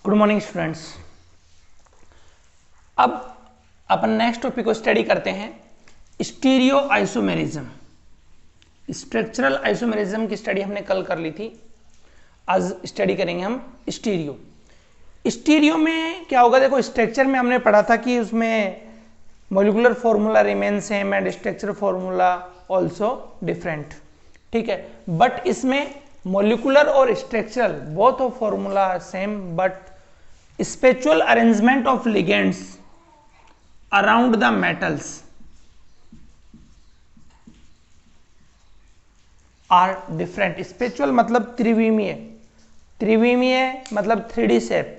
Good morning students. अब अपन next topic को study करते हैं, स्टीरियो आइसोमेरिज्म। स्ट्रक्चरल आइसोमेरिज्म की स्टडी हमने कल कर ली थी, आज स्टडी करेंगे हम स्टीरियो। स्टीरियो में क्या होगा, देखो स्ट्रक्चर में हमने पढ़ा था कि उसमें molecular formula remain same and structure formula also different, ठीक है। बट इसमें मॉलिक्यूलर और structural both of formula same, but spatial arrangement of ligands around the metals are different. Spatial मतलब त्रिविमीय, त्रिविमीय मतलब 3D शेप,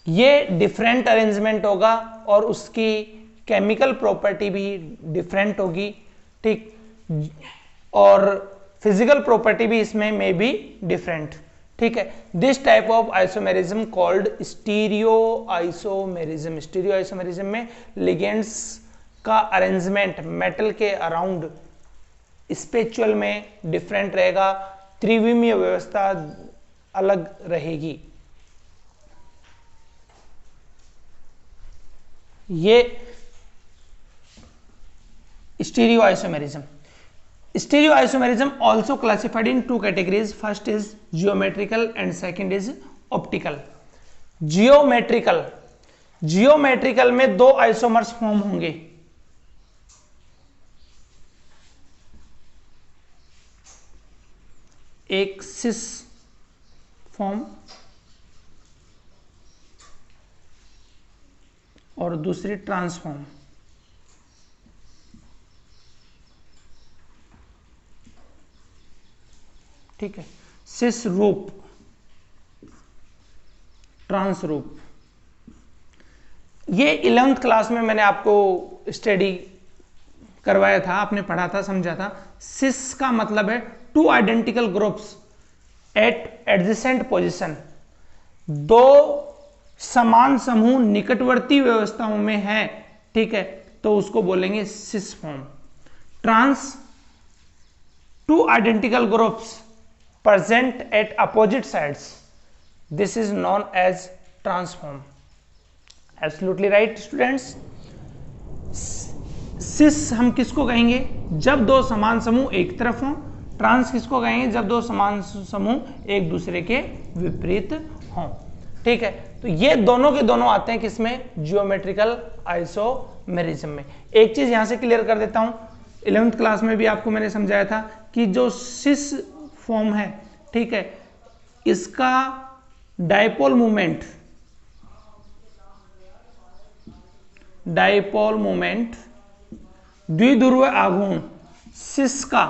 ये डिफरेंट अरेंजमेंट होगा और उसकी केमिकल प्रॉपर्टी भी डिफरेंट होगी, ठीक, और फिजिकल प्रॉपर्टी भी इसमें में बी डिफरेंट, ठीक है। This type of isomerism called stereo isomerism. Stereo isomerism में लिगेंड्स का अरेंजमेंट मेटल के अराउंड स्पेचुअल में डिफरेंट रहेगा, त्रिविमीय व्यवस्था अलग रहेगी। ये stereo isomerism. Stereo isomerism also classified in two categories. First is geometrical and second is optical. Geometrical में दो आइसोमर्स फॉर्म होंगे, एक सिस फॉर्म और दूसरी ट्रांसफॉर्म। ठीक है, सिस रूप, ट्रांस रूप। ये 11th क्लास में मैंने आपको स्टडी करवाया था, आपने पढ़ा था, समझा था। सिस का मतलब है to identical groups eight adjacent position. दो समान समूह निकटवर्ती व्यवस्थाओं में है, ठीक है, तो उसको बोलेंगे cis form. Trans, two identical groups present at opposite sides, this is known as transform. Absolutely right students. सिस हम किसको कहेंगे, जब दो समान समूह एक तरफ हों। ट्रांस किसको कहेंगे, जब दो समान समूह एक दूसरे के विपरीत हों, ठीक है। तो ये दोनों के दोनों आते हैं किसमें, जियोमेट्रिकल आइसोमेरिज्म में। एक चीज यहां से क्लियर कर देता हूं, 11th क्लास में भी आपको मैंने समझाया था कि जो सिस फॉर्म है, ठीक है, इसका डायपोल मोमेंट द्विध्रुव आघूर्ण सिस का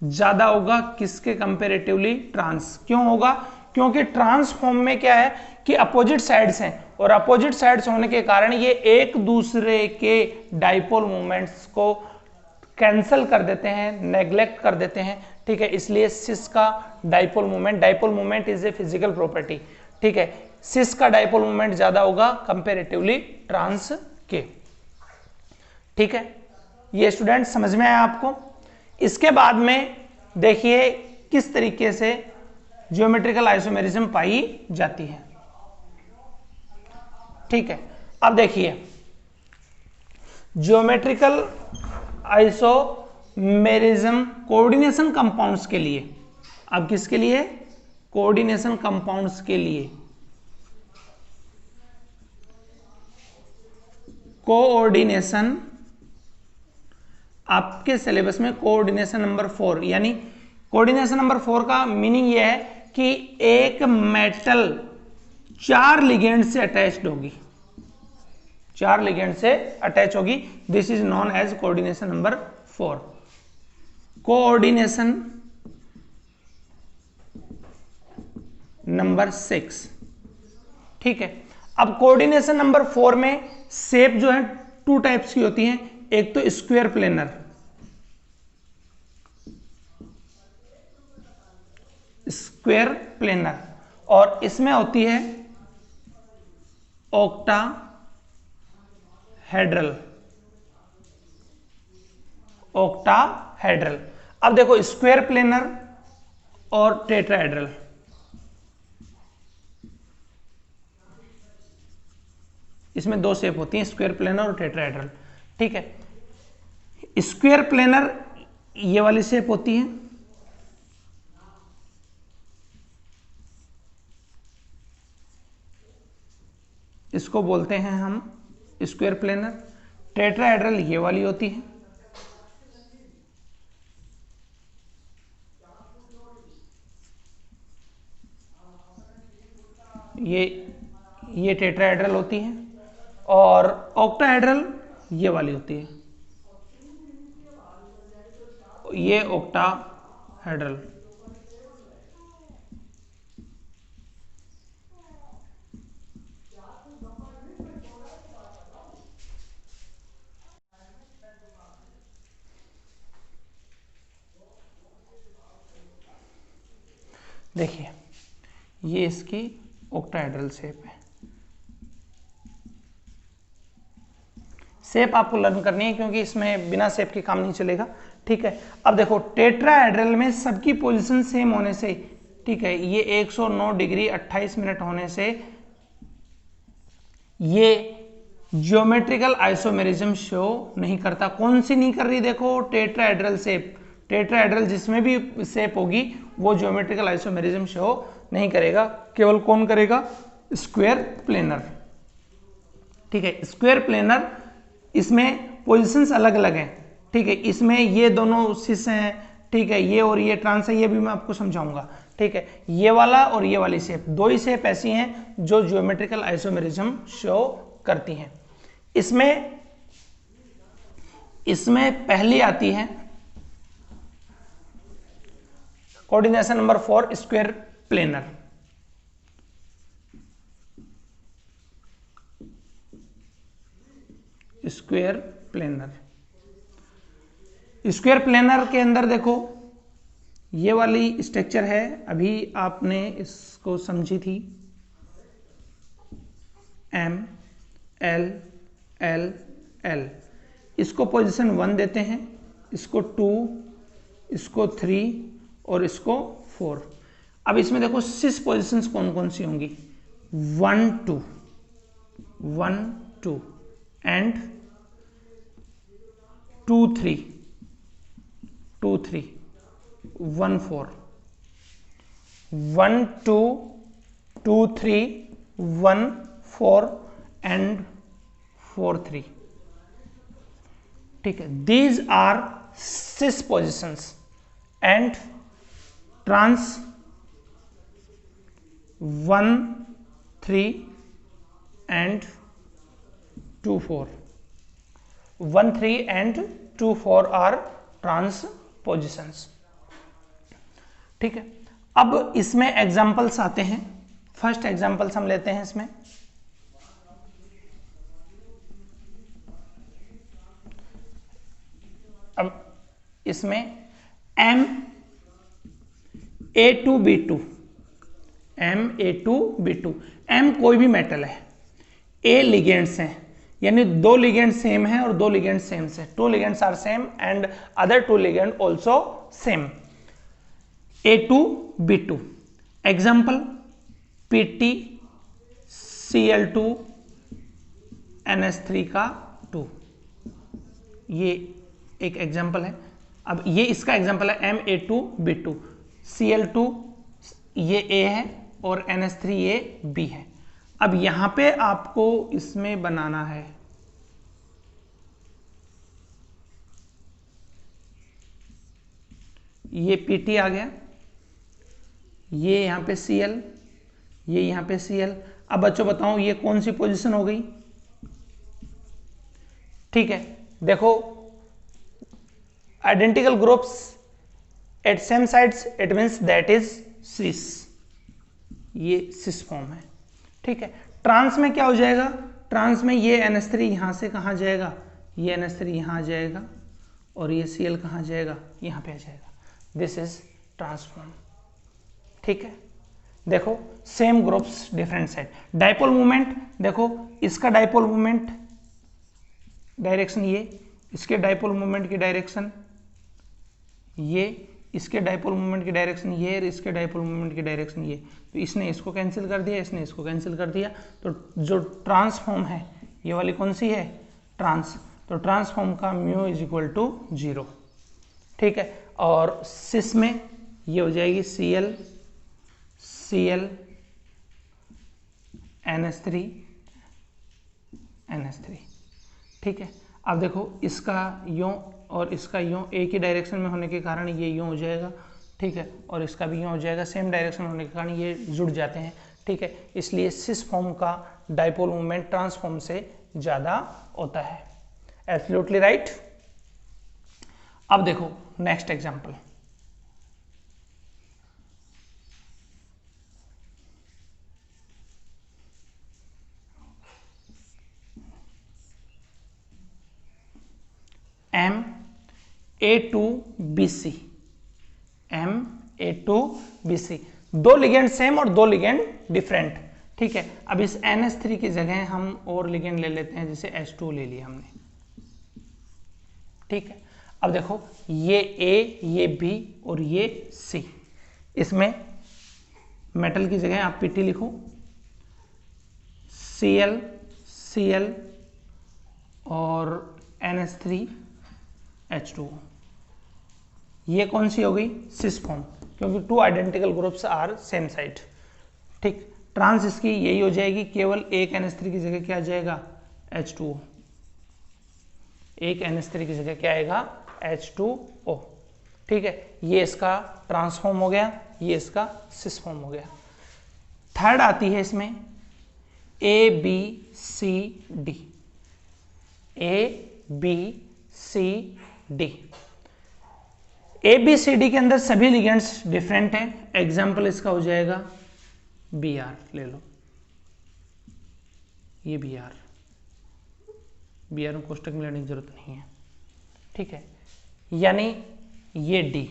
ज्यादा होगा, किसके कंपैरेटिवली, ट्रांस। क्यों होगा, क्योंकि ट्रांस फॉर्म में क्या है कि अपोजिट साइड्स हैं, और अपोजिट साइड्स होने के कारण ये एक दूसरे के डायपोल मोमेंट्स को कैंसल कर देते हैं, नेग्लेक्ट कर देते हैं, ठीक है। इसलिए सिस का dipole moment is a physical property, ठीक है। सिस का डायपोल मोमेंट ज्यादा होगा कंपैरेटिवली ट्रांस के, ठीक है। ये स्टूडेंट समझ में आया आपको। इसके बाद में देखिए किस तरीके से ज्योमेट्रिकल आइसोमेरिज्म पाई जाती है, ठीक है। अब देखिए ज्योमेट्रिकल आइसोमेरिज्म कोऑर्डिनेशन कंपाउंड्स के लिए, अब किसके लिए, कोऑर्डिनेशन कंपाउंड्स के लिए। कोऑर्डिनेशन, आपके सिलेबस में कोऑर्डिनेशन नंबर 4, यानी कोऑर्डिनेशन नंबर 4 का मीनिंग यह है कि एक मेटल 4 लिगेंड से अटैच्ड होगी, 4 लिगेंड से अटैच होगी। This is known as coordination number 4। Coordination number 6, ठीक है। अब कोऑर्डिनेशन नंबर 4 में शेप जो है 2 टाइप्स की होती हैं, एक तो स्क्वायर प्लेनर, और इसमें होती है ऑक्टाहेड्रल। अब देखो स्क्वायर प्लेनर और टेट्राहेड्रल, इसमें दो शेप होती हैं, स्क्वायर प्लेनर और टेट्राहेड्रल। ठीक है, स्क्वायर प्लेनर ये वाली शेप होती है, इसको बोलते हैं हम स्क्वायर प्लेनर। टेट्राहेड्रल ये वाली होती है, ये टेट्राहेड्रल होती है, और ऑक्टाहेड्रल ये वाली होती है, ये ऑक्टाहेड्रल। देखिए ये इसकी ऑक्टाहेड्रल शेप है। शेप आपको लर्न करनी है क्योंकि इसमें बिना शेप के काम नहीं चलेगा। ठीक है, अब देखो टेट्राहेड्रल में सबकी पोजीशन सेम होने से, ठीक है, ये 109 डिग्री 28 मिनट होने से ये ज्योमेट्रिकल आइसोमेरिज्म शो नहीं करता। कौन सी नहीं कर रही? देखो टेट्राहेड्रल शेप। टेट्राहेड्रल जिसमें भी शेप होगी वो ज्योमेट्रिकल आइसोमेरिज्म शो नहीं करेगा, केवल कौन करेगा? Square planar. ठीक है, स्क्वायर प्लेनर इसमें पोजीशंस अलग अलग हैं। ठीक है, इसमें ये दोनों सिस हैं, ठीक है, ये और ये ट्रांस है, ये भी मैं आपको समझाऊंगा। ठीक है, ये वाला और ये वाली शेप, दो ही शेप ऐसी हैं जो ज्योमेट्रिकल आइसोमेरिज्म शो करती हैं। इसमें पहली आती है coordination number 4, square planar. Square planar, square planar के अंदर देखो ये वाली स्ट्रक्चर है, अभी आपने इसको समझी थी, M L L L। इसको पोजीशन 1 देते हैं, इसको 2, इसको 3 और इसको 4। अब इसमें देखो 6 पोजीशंस कौन कौन सी होंगी? 1 2 1 2 एंड 2 3 2 3 1 4 1 2 2 3 1 4 एंड 4 3। ठीक है, these are 6 positions and trans 1 3 and 2 4। 1 3 and 2 4 are trans positions. ठीक है, अब इसमें एग्जांपल्स आते हैं। फर्स्ट एग्जांपल्स हम लेते हैं इसमें। अब इसमें MA2B2, MA2B2, M कोई भी मेटल है, A लिगेंड्स हैं, यानी 2 लिगेंड सेम है और 2 लिगेंड सेम से, 2 ligands are same and other 2 ligand also same. A2B2 example PT Cl2 NH3 का 2, ये एक एग्जाम्पल है। अब ये इसका एग्जाम्पल है MA2B2, Cl2 ये A है और NH3 ये B है। अब यहां पे आपको इसमें बनाना है, ये PT आ गया, ये यहां पे Cl, ये यहां पे Cl। अब बच्चों बताओ ये कौन सी पोजीशन हो गई? ठीक है, देखो identical groups eight same sides, it means that is सिस, ये सिस फॉर्म है। ठीक है, ट्रांस में क्या हो जाएगा? ट्रांस में ये NH3 यहां से कहां जाएगा? ये NH3 यहां आ जाएगा और ये Cl कहां जाएगा? यहां पे आ जाएगा। This is transform. ठीक है, देखो same groups different side. Dipole movement देखो, इसका डाइपोल मूवमेंट डायरेक्शन ये, इसके डाइपोल मूवमेंट की डायरेक्शन ये, इसके डाइपोल मूवमेंट की डायरेक्शन ये और इसके डाइपोल मूवमेंट की डायरेक्शन ये। तो इसने इसको कैंसिल कर दिया, इसने इसको कैंसिल कर दिया, तो जो ट्रांसफॉर्म है ये वाली कौन सी है, ट्रांस, तो ट्रांस फॉर्म का म्यू इज इक्वल टू 0, ठीक है। और सिस में ये हो जाएगी Cl Cl NH3 NH3, ठीक है। अब देखो इसका यूं और इसका यूं एक ही डायरेक्शन में होने के कारण ये यूं हो जाएगा, ठीक है, और इसका भी यूं हो जाएगा, सेम डायरेक्शन होने के कारण ये जुड़ जाते हैं, ठीक है। इसलिए सिस फॉर्म का डाइपोल मोमेंट ट्रांस फॉर्म से ज़्यादा होता है। Absolutely right. अब देखो नेक्स्ट एग्जांपल, MA2BC, MA2BC, दो लिगेंड सेम और दो लिगेंड डिफरेंट, ठीक है। अब इस NH3 की जगह हम और लिगेंड ले लेते हैं, जैसे H2 ले लिया हमने, ठीक है। अब देखो ये A, ये B और ये C, इसमें मेटल की जगह आप Pt लिखो, Cl Cl और NH3 H2, ये कौन सी हो गई, सिस फॉर्म, क्योंकि two identical groups are same side, ठीक। ट्रांस इसकी यही हो जाएगी, केवल एक NH3 की जगह क्या आ जाएगा, H2O, एक NH3 की जगह क्या आएगा, H2O, ठीक है। ये इसका ट्रांसफॉर्म हो गया, ये इसका सिस फॉर्म हो गया। थर्ड आती है इसमें ABCD, ABCD, ABCD के अंदर सभी लिगेंड्स डिफरेंट हैं। एग्जाम्पल इसका हो जाएगा Br, ले लो ये Br में कोष्टक में लेने की जरूरत नहीं है, ठीक है। यानी ये D,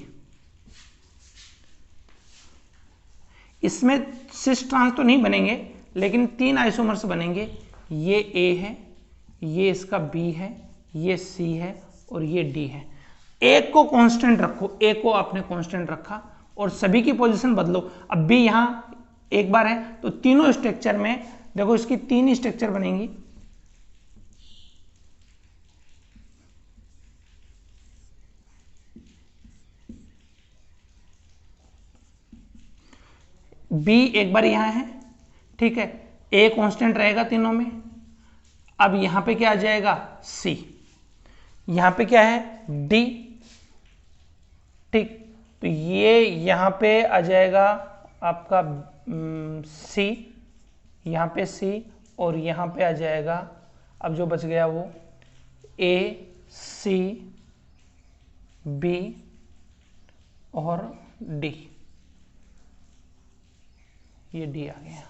इसमें सिस ट्रांस तो नहीं बनेंगे, लेकिन 3 आइसोमर्स बनेंगे। ये A है, ये इसका B है, ये C है और ये D है। एक को कांस्टेंट रखो, एक को आपने कांस्टेंट रखा और सभी की पोजीशन बदलो। अब B यहां एक बार है तो तीनों स्ट्रक्चर में देखो इसकी 3 स्ट्रक्चर बनेंगी, B एक बार यहां है, ठीक है, A कांस्टेंट रहेगा तीनों में। अब यहां पे क्या आ जाएगा, C, यहां पे क्या है, D, ठीक, तो ये यहां पे आ जाएगा आपका C, यहां पे C और यहां पे आ जाएगा, अब जो बच गया वो A, C, B और D, ये D आ गया,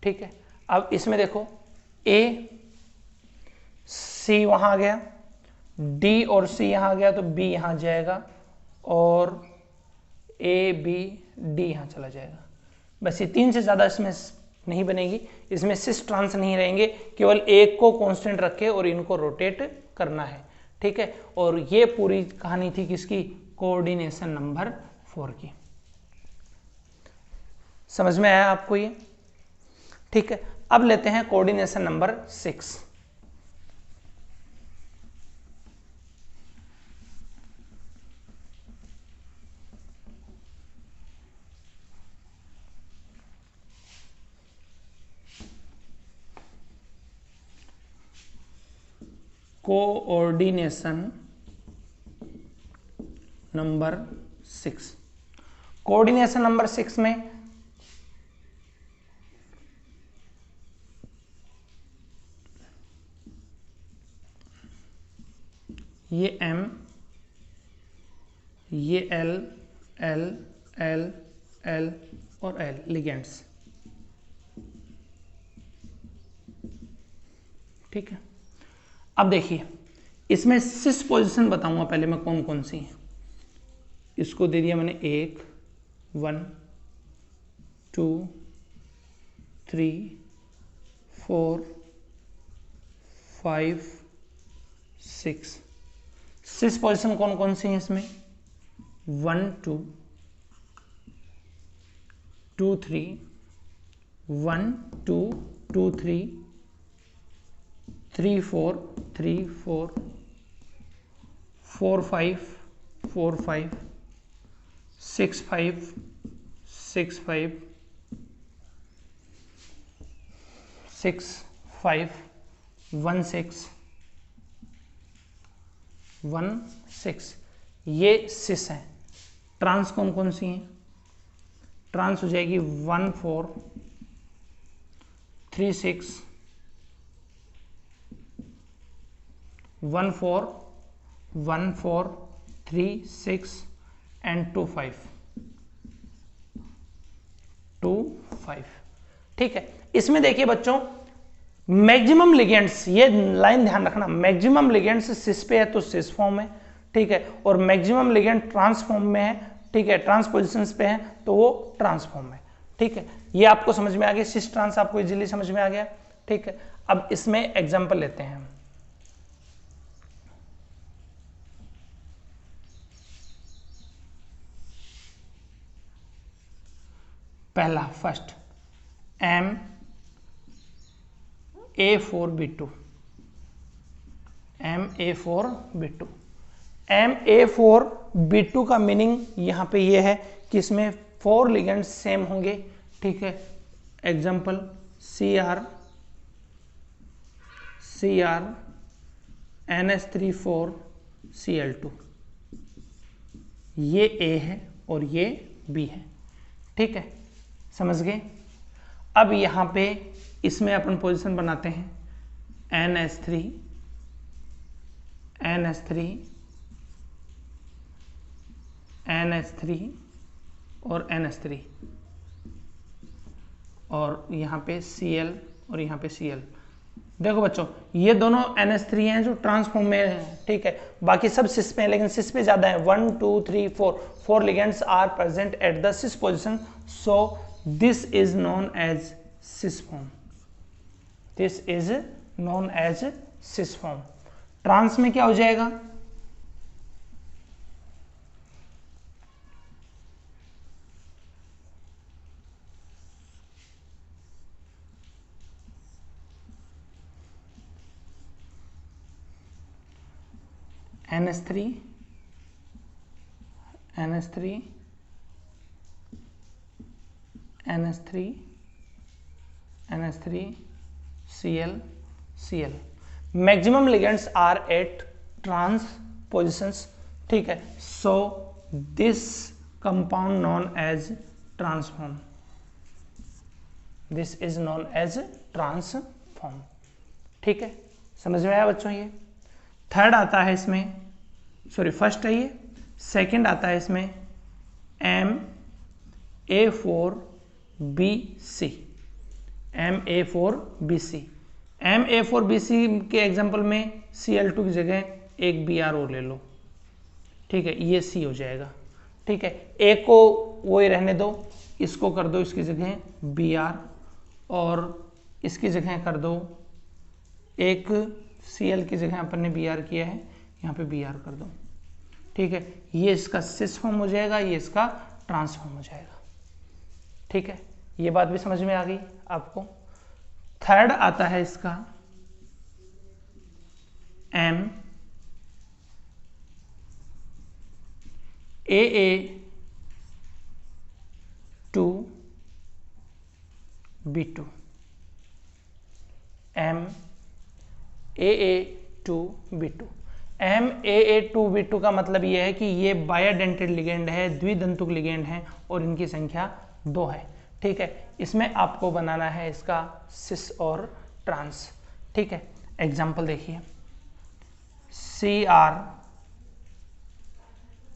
ठीक है। अब इसमें देखो A, C वहां आ गया, D और C यहां आ गया तो B यहां जाएगा और A, B, D यहां चला जाएगा। बस ये 3 से ज्यादा इसमें नहीं बनेगी, इसमें सिस ट्रांस नहीं रहेंगे, केवल एक को कांस्टेंट रखे और इनको रोटेट करना है, ठीक है। और ये पूरी कहानी थी किसकी, कोऑर्डिनेशन नंबर 4 की। समझ में आया आपको ये, ठीक है। अब लेते हैं coordination number 6। Coordination number 6, coordination number 6 में ये M, ये L, L, L, L और L लिगेंड्स, ठीक है। अब देखिए इसमें सिस पोजीशन बताऊंगा पहले मैं कौन कौन सी है। इसको दे दिया मैंने 1, 1, 2, 3, 4, 5, 6। सिस पोजीशन कौन कौन सी है इसमें, 1, 2, 2, 3, 1, 2, 2, 3, 3 4 3 4 4 5 4 5 6 5 6 5 6 5 1 6 1 6, ये सिस हैं। ट्रांस कौन कौन सी हैं? ट्रांस हो जाएगी 1 4 3 6 1 4 1 4 3 6 एंड 2 5 2 5। ठीक है, इसमें देखिए बच्चों मैक्सिमम लिगेंड्स, ये लाइन ध्यान रखना, मैक्सिमम लिगेंड्स सिस पे है तो सिस फॉर्म है, ठीक है, और मैक्सिमम लिगेंड ट्रांस फॉर्म में है, ठीक है, ट्रांस पोजिशंस पे है तो वो ट्रांस फॉर्म है। ठीक है, ये आपको समझ में आ गया, सिस ट्रांस आपको इजीली समझ में आ गया। ठीक है, अब इसमें एग्जांपल लेते हैं। पहला फर्स्ट MA4B2, MA4B2, MA4B2 का मीनिंग यहां पे ये है कि इसमें 4 लिगेंड्स सेम होंगे। ठीक है, एग्जांपल CR NH3 Cl2, ये A है और ये B है। ठीक है, समझ गए। अब यहां पे इसमें अपन पोजीशन बनाते हैं NH3 और NH3 और यहाँ पे Cl और यहाँ पे Cl। देखो बच्चों, ये दोनों NH3 हैं जो ट्रांसफॉर्म में है। ठीक है, बाकी सब सिस पे हैं, लेकिन सिस पे ज्यादा है। 1 2 3 4 ligands are present at the cis position, so this is known as cis form. This is known as cis form. Trans में क्या हो जाएगा? NH3 Cl maximum ligands are at trans positions. ठीक है, so this compound known as trans form, this is known as trans form. ठीक है, समझ में आया बच्चों? ये थर्ड आता है इसमें, सॉरी फर्स्ट है ये, सेकंड आता है इसमें MA4BC, MA4BC। MA4BC के एग्जांपल में Cl2 की जगह एक Br और ले लो। ठीक है, ये C हो जाएगा। ठीक है, A को वो ही रहने दो, इसको कर दो इसकी जगह Br और इसकी जगह कर दो एक Cl की जगह अपन ने Br किया है, यहाँ पे Br कर दो। ठीक है, ये इसका सिस फॉर्म हो जाएगा, ये इसका ट्रांसफॉर्म हो जाएगा। ठीक है, ये बात भी समझ में आ गई आपको। थर्ड आता है इसका MAA2B2, MAA2B2। MAA2B2 का मतलब यह है कि ये बायोडेंटेड लिगेंड है, द्विदंतुक लिगेंड है और इनकी संख्या 2 है। ठीक है, इसमें आपको बनाना है इसका सिस और ट्रांस। ठीक है, एग्जांपल देखिए, CR,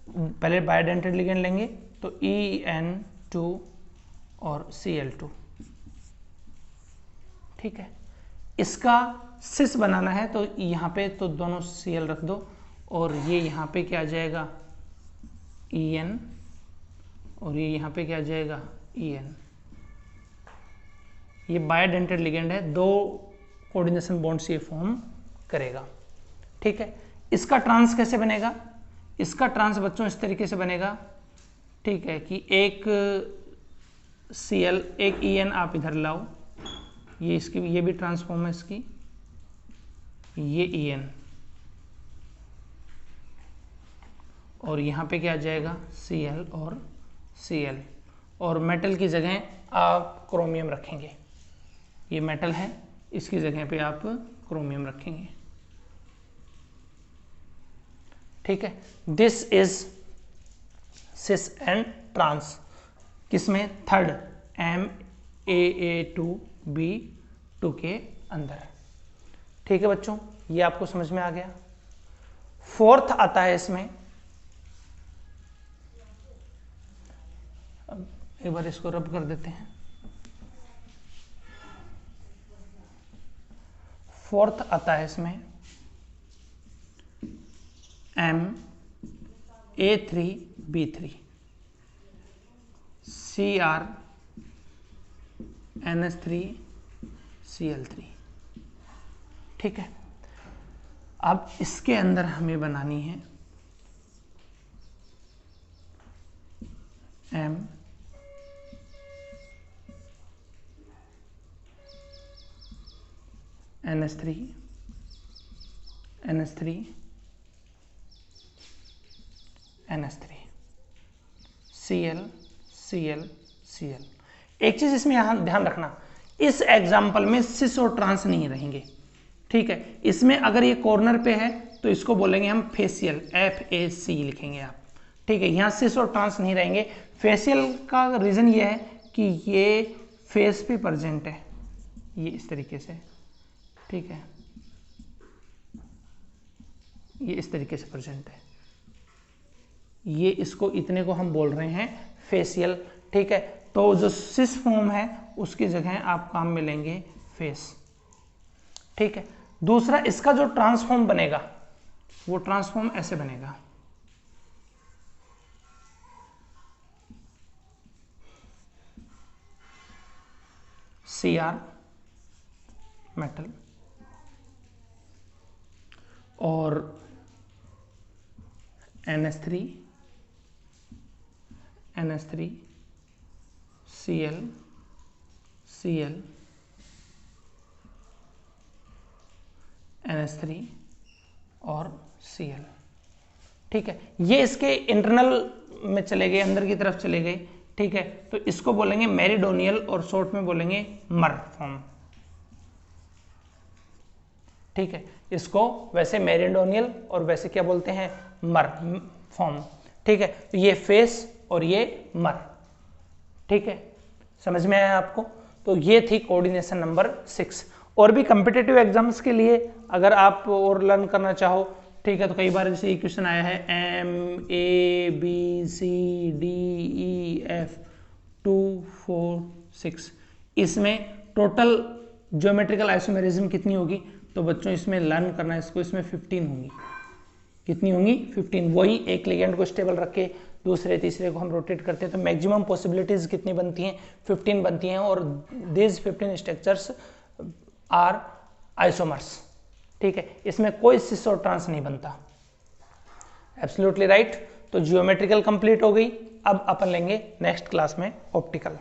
पहले बायोडेंटेड लिगेंड लेंगे तो EN2 और Cl2। ठीक है, इसका सिस बनाना है तो यहाँ पे तो दोनों Cl रख दो और ये यहाँ पे क्या आ जाएगा En और ये यहाँ पे क्या आ जाएगा En। ये बायोडेंटेड लिगेंड है, 2 कोऑर्डिनेशन बॉन्ड्स ये फॉर्म करेगा। ठीक है, इसका ट्रांस कैसे बनेगा? इसका ट्रांस बच्चों इस तरीके से बनेगा। ठीक है, कि एक Cl एक En आप इधर लाओ, ये इसकी ये भी ट्रांसफॉर्म है इसकी, ये EN, और यहाँ पे क्या आ जाएगा Cl और Cl, और मेटल की जगह आप क्रोमियम रखेंगे। ये मेटल है, इसकी जगह पे आप क्रोमियम रखेंगे। ठीक है, this is cis and trans, किसमें, थर्ड MAA2B2 के अंदर। ठीक है बच्चों, ये आपको समझ में आ गया। फोर्थ आता है इसमें, अब एक बार इसको रब कर देते हैं। फोर्थ आता है इसमें MA3B3 CrNH3Cl3। ठीक है, अब इसके अंदर हमें बनानी है NH3 Cl। एक चीज इसमें यहां ध्यान रखना, इस एग्जाम्पल में सिस और ट्रांस नहीं रहेंगे। ठीक है, इसमें अगर ये कॉर्नर पे है तो इसको बोलेंगे हम फेसियल, FAC लिखेंगे आप। ठीक है, यहां सिस और ट्रांस नहीं रहेंगे। फेसियल का रीजन ये है कि ये फेस पे प्रेजेंट है, ये इस तरीके से। ठीक है, ये इस तरीके से प्रेजेंट है, ये इसको इतने को हम बोल रहे हैं फेसियल। ठीक है, तो जो सिस फॉर्म है उसकी जगह आप काम में लेंगे फेस। ठीक है, दूसरा इसका जो ट्रांसफॉर्म बनेगा वो ट्रांसफॉर्म ऐसे बनेगा, Cr मेटल और NH3 Cl NH3 और Cl। ठीक है, ये इसके इंटरनल में चले गए, अंदर की तरफ चले गए। ठीक है, तो इसको बोलेंगे मेरिडोनियल और शॉर्ट में बोलेंगे मर फॉर्म। ठीक है, इसको वैसे मेरिडोनियल और वैसे क्या बोलते हैं, मर फॉर्म। ठीक है, तो ये फेस और ये मर। ठीक है, समझ में आया आपको? तो ये थी कोऑर्डिनेशन नंबर 6। और भी कम्पिटिटिव एग्जाम्स के लिए अगर आप और लर्न करना चाहो, ठीक है, तो कई बार जैसे ये क्वेश्चन आया है MABCDEF 2 4 6, इसमें टोटल ज्योमेट्रिकल आइसोमेरिज्म कितनी होगी? तो बच्चों इसमें लर्न करना है इसको, इसमें 15 होंगी। कितनी होंगी? 15। वही एक लिगेंड को स्टेबल रख के दूसरे तीसरे को हम रोटेट करते हैं तो मैक्सिमम पॉसिबिलिटीज कितनी बनती हैं? 15 बनती हैं। और दिस 15 स्ट्रक्चर्स आर आइसोमर्स। ठीक है, इसमें कोई सिस और ट्रांस नहीं बनता। Absolutely right. तो जियोमेट्रिकल कंप्लीट हो गई। अब अपन लेंगे नेक्स्ट क्लास में ऑप्टिकल।